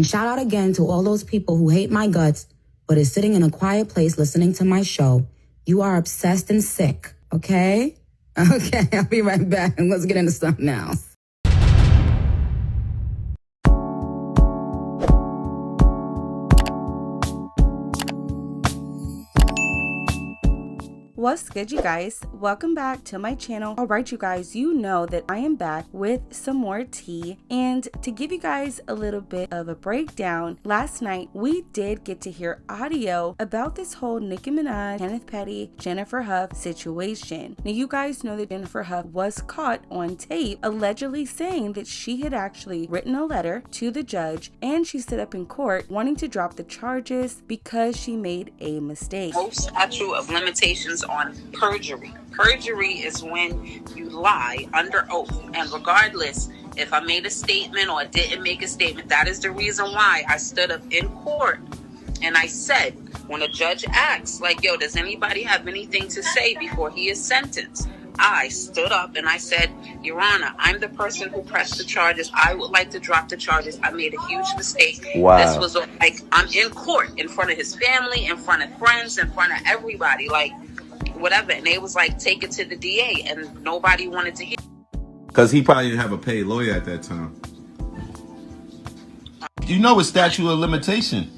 And shout out again to all those people who hate my guts, but is sitting in a quiet place listening to my show. You are obsessed and sick, okay? Okay, I'll be right back, and let's get into something else. What's good, you guys? Welcome back to my channel. All right, you guys, you know that I am back with some more tea, and to give you guys a little bit of a breakdown, last night we did get to hear audio about this whole Nicki Minaj, Kenneth Petty, Jennifer Houghs situation. Now, you guys know that Jennifer Houghs was caught on tape allegedly saying that she had actually written a letter to the judge, and she stood up in court wanting to drop the charges because she made a mistake. Most statute of limitations on perjury. Perjury is when you lie under oath, and regardless if I made a statement or didn't make a statement, that is the reason why I stood up in court and I said, when a judge asks, like, yo, does anybody have anything to say before he is sentenced? I stood up and I said, Your Honor, I'm the person who pressed the charges. I would like to drop the charges. I made a huge mistake. Wow. This was like, I'm in court in front of his family, in front of friends, in front of everybody, like whatever. And they was like, take it to the DA, and nobody wanted to hear. Because he probably didn't have a paid lawyer at that time. You know it's statute of limitation.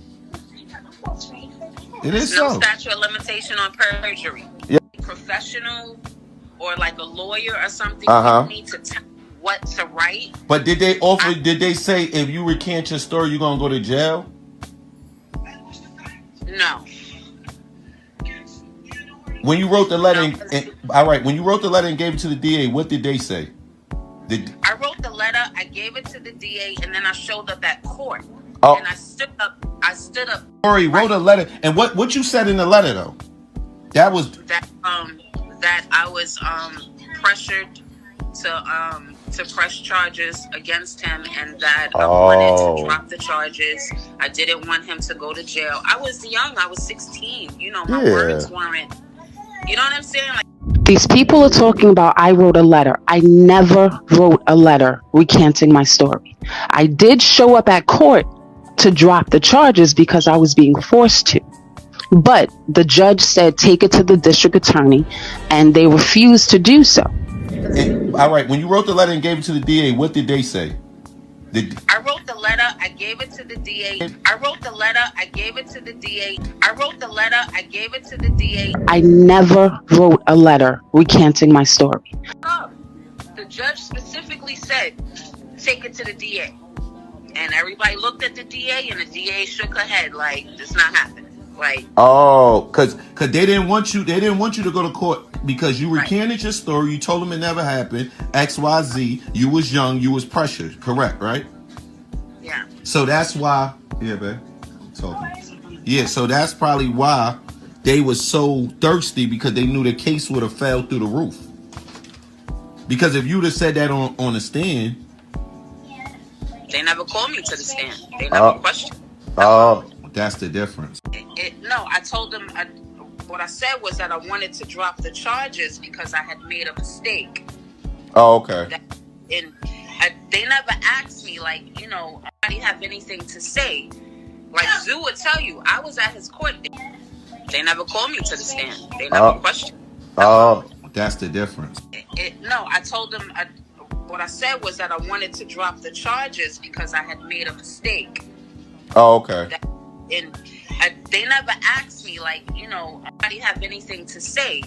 It is no so. Statute of limitation on perjury. Yeah. Professional or like a lawyer or something, Uh-huh. you need to tell what to write. But did they offer, did they say if you recant your story, you're going to go to jail? No. When you wrote the letter, all right, when you wrote the letter and gave it to the DA, what did they say? I wrote the letter, I gave it to the DA, and then I showed up at court. Oh. And I stood up. Corey wrote a letter, and what you said in the letter though? That was that I was pressured to press charges against him, and that I wanted to drop the charges. I didn't want him to go to jail. I was young. I was 16. You know, my words weren't. You know what I'm saying? Like, these people are talking about I wrote a letter. I never wrote a letter recanting my story. I did show up at court to drop the charges because I was being forced to. But the judge said take it to the district attorney, and they refused to do so. All right, when you wrote the letter and gave it to the DA, what did they say? I wrote the letter, I gave it to the DA. I wrote the letter, I gave it to the DA. I wrote the letter, I gave it to the DA. I never wrote a letter recanting my story. The judge specifically said, take it to the DA. And everybody looked at the DA, and the DA shook her head like, this not happening. Like, oh, cause they didn't want you to go to court because you recanted your story. You told them it never happened. XYZ. You was young. You was pressured. Correct, right? Yeah. So that's why. Yeah, babe. Talking. Yeah. So that's probably why they were so thirsty, because they knew the case would have fell through the roof. Because if you'd have said that on the stand, they never called me to the stand. They never questioned. Oh, that's the difference. No, I told them, what I said was that I wanted to drop the charges because I had made a mistake. Oh, okay. And they never asked me, like, you know, anybody have anything to say? Like Zoo would tell you, I was at his court. They never called me to the stand. They never questioned. Oh, that's the difference. No, I told them, what I said was that I wanted to drop the charges because I had made a mistake. Oh, okay. And they never asked me, like, you know, anybody have anything to say?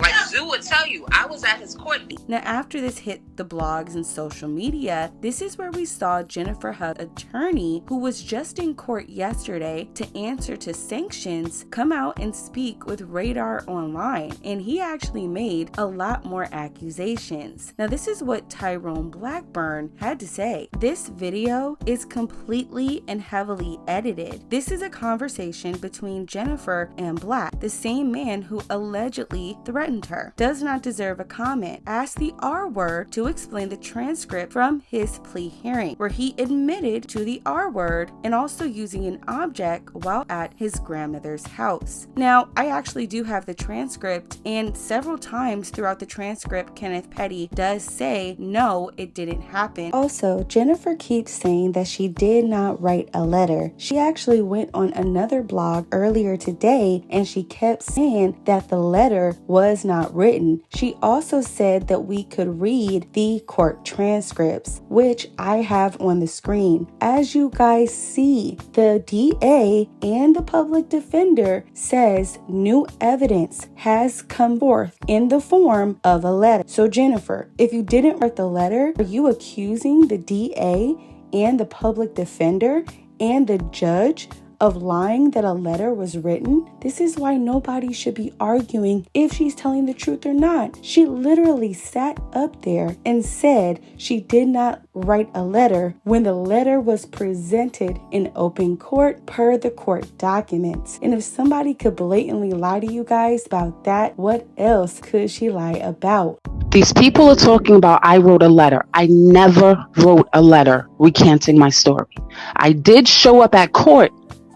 Like Zoo would tell you, I was at his court. Now, after this hit the blogs and social media, this is where we saw Jennifer Houghs' attorney, who was just in court yesterday to answer to sanctions, come out and speak with Radar Online, and he actually made a lot more accusations. Now, this is what Tyrone Blackburn had to say. This video is completely and heavily edited. This is a conversation between Jennifer and Black, the same man who allegedly threatened threatened her, does not deserve a comment, asked the R word to explain the transcript from his plea hearing, where he admitted to the R word and also using an object while at his grandmother's house. Now, I actually do have the transcript, and several times throughout the transcript, Kenneth Petty does say, no, it didn't happen. Also, Jennifer keeps saying that she did not write a letter. She actually went on another blog earlier today and she kept saying that the letter was not written. She also said that we could read the court transcripts, which I have on the screen. As you guys see, the DA and the public defender says new evidence has come forth in the form of a letter. So Jennifer, if you didn't write the letter, are you accusing the DA and the public defender and the judge of lying that a letter was written? This is why nobody should be arguing if she's telling the truth or not. She literally sat up there and said she did not write a letter when the letter was presented in open court per the court documents. And if somebody could blatantly lie to you guys about that, what else could she lie about? These people are talking about I wrote a letter. I never wrote a letter recanting my story. I did show up at court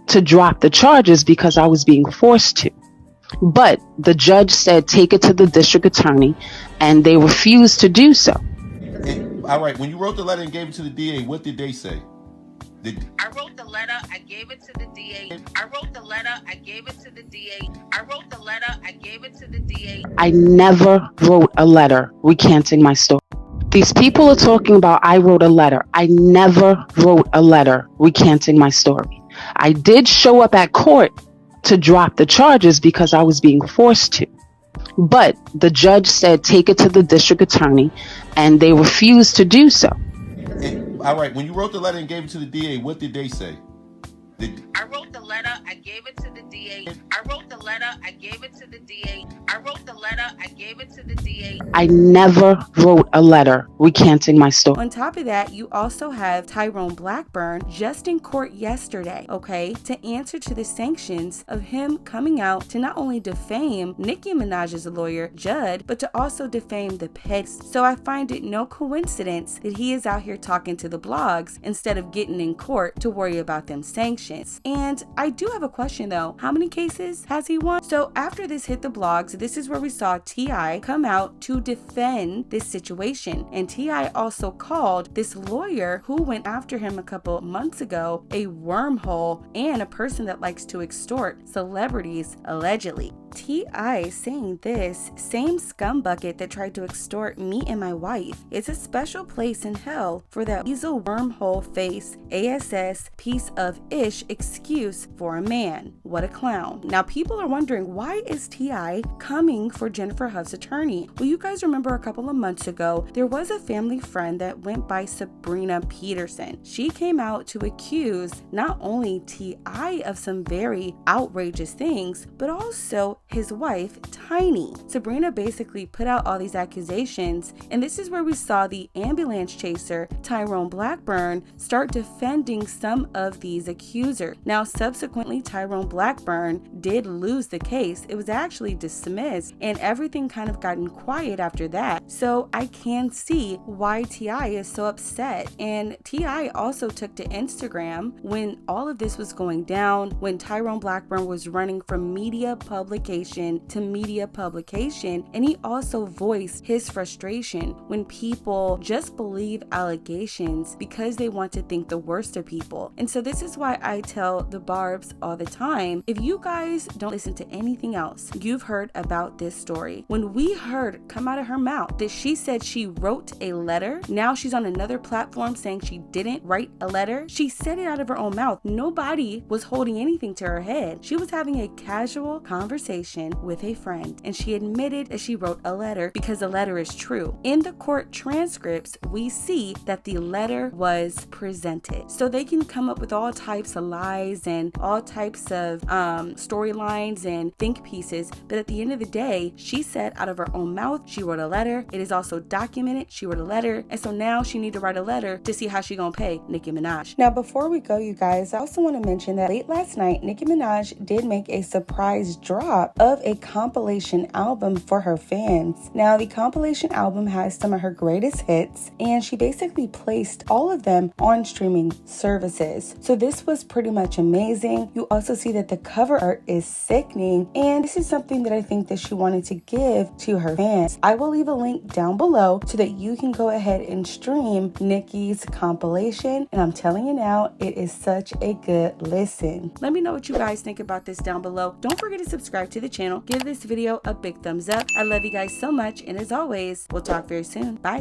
to drop the charges because I was being forced to. But the judge said take it to the district attorney, and they refused to do so. All right, when you wrote the letter and gave it to the DA, what did they say? I wrote the letter, I gave it to the DA. I wrote the letter, I gave it to the DA. I wrote the letter, I gave it to the DA. I never wrote a letter recanting my story. These people are talking about I wrote a letter. I never wrote a letter recanting my story. I did show up at court to drop the charges because I was being forced to. But the judge said take it to the district attorney, and they refused to do so. All right, when you wrote the letter and gave it to the DA, what did they say? I wrote the letter, I gave it to the DA. I wrote the letter, I gave it to the DA. I wrote the letter, I gave it to the DA. I never wrote a letter recanting my story. On top of that, you also have Tyrone Blackburn just in court yesterday, okay, to answer to the sanctions of him coming out to not only defame Nicki Minaj's lawyer, Judd, but to also defame the Petty. So I find it no coincidence that he is out here talking to the blogs instead of getting in court to worry about them sanctions. And I do have a question though. How many cases has he won? So after this hit the blogs, this is where we saw T.I. come out to defend this situation. And T.I. also called this lawyer who went after him a couple months ago a wormhole and a person that likes to extort celebrities, allegedly. T.I. saying this same scumbucket that tried to extort me and my wife is a special place in hell for that weasel wormhole face ASS piece of ish excuse for a man. What a clown. Now people are wondering, why is T.I. coming for Jennifer Houghs' attorney? Well, you guys remember a couple of months ago there was a family friend that went by Sabrina Peterson. She came out to accuse not only T.I. of some very outrageous things, but also his wife, Tiny. Sabrina basically put out all these accusations, and this is where we saw the ambulance chaser, Tyrone Blackburn, start defending some of these accusers. Now, subsequently, Tyrone Blackburn did lose the case. It was actually dismissed, and everything kind of gotten quiet after that. So I can see why T.I. is so upset. And T.I. also took to Instagram when all of this was going down, when Tyrone Blackburn was running from media publication to media publication, and he also voiced his frustration when people just believe allegations because they want to think the worst of people. And so this is why I tell the Barbs all the time, if you guys don't listen to anything else, you've heard about this story. When we heard come out of her mouth that she said she wrote a letter, now she's on another platform saying she didn't write a letter. She said it out of her own mouth. Nobody was holding anything to her head. She was having a casual conversation with a friend, and she admitted that she wrote a letter because the letter is true. In the court transcripts, we see that the letter was presented. So they can come up with all types of lies and all types of storylines and think pieces, but at the end of the day, she said out of her own mouth she wrote a letter. It is also documented she wrote a letter, and so now she need to write a letter to see how she gonna pay Nicki Minaj. Now before we go, you guys, I also want to mention that late last night Nicki Minaj did make a surprise drop drop of a compilation album for her fans. Now, the compilation album has some of her greatest hits, and she basically placed all of them on streaming services. So this was pretty much amazing. You also see that the cover art is sickening, and this is something that I think that she wanted to give to her fans. I will leave a link down below so that you can go ahead and stream Nicki's compilation, and I'm telling you now, it is such a good listen. Let me know what you guys think about this down below. Don't forget to subscribe to the channel. Give this video a big thumbs up. I love you guys so much, and as always, we'll talk very soon. Bye.